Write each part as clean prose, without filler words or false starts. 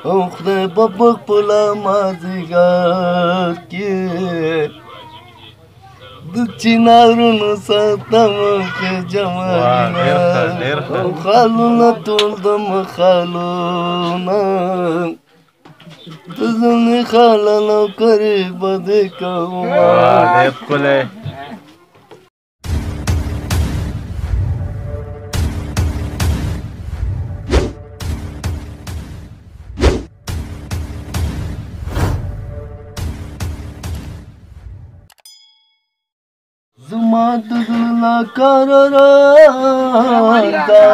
او خدای په خپله مازدیګر کې د چنارونو ساتم خجمالونه او خالونه ټول د مخالونه د زمې خاله نوکرې به دې کومه ډېر ښکلی زما د زړه ناکاره راز ده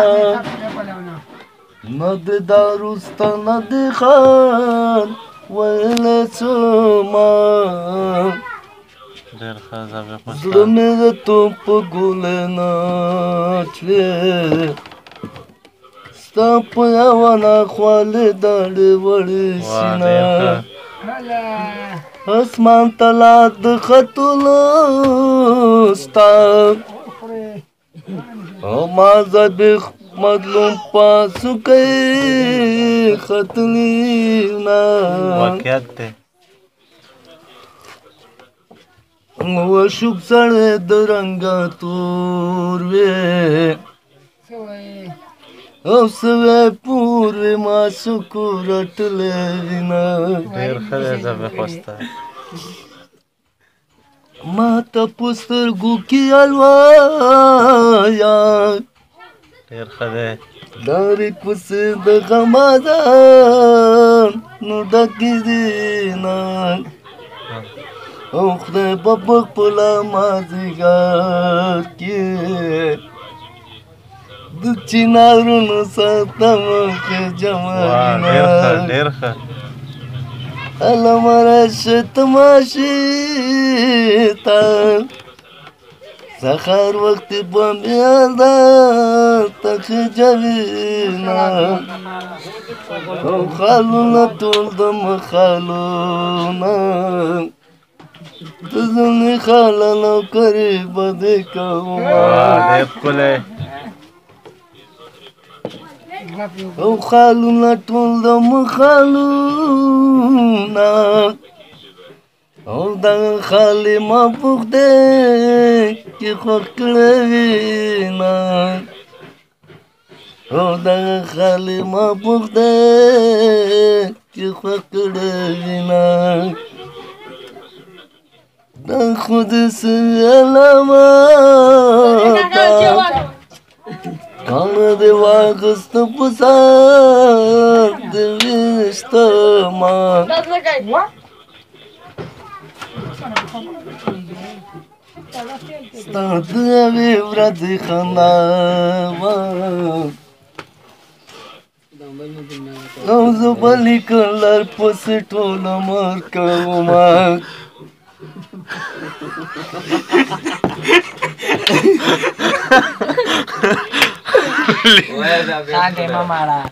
نه د داروسته نه د خان ویلی څومه زړه مې د توپ په ګولۍ ناچوې ستا په یوه ناخوالې داړې وړې سینه اسمان ته لا د ختلو ستا او ما ذبیح مظلوم پاسوکی ختلینا واقعیت دی وشوک سړی د رنګه تور وې او سوی پور وې ما سکو رټلی وینه ډېر ښه دی ذبیح وسته ما ته په سترګو کې الوایا ډېر ښه دی لارې پسې د غمازان نو ډکې دي نه او خدای به په خپله مازدیګر کې د چنارونو ساتم خجمالونه ډېر ښه علمه راشه تماشې ته سهار وختې به مې یاد ته خجوینه او خالونه ټول د مخالونه د زمې خاله نوکرې به دې کومه ډېر ښکلی او خالونه ټول د مخالونه او دغه خالې ما په خدای کې خوښ کړی وینه او دغه خالې ما په خدای کې خوښ کړی وینه دا خو داسې علامه ده کاڼه دې واخیسته په سر د ویشته ما ستا د یوې ورځې خندا وه او زه به لیکل پسې ټول عمر کومه Sante mamara.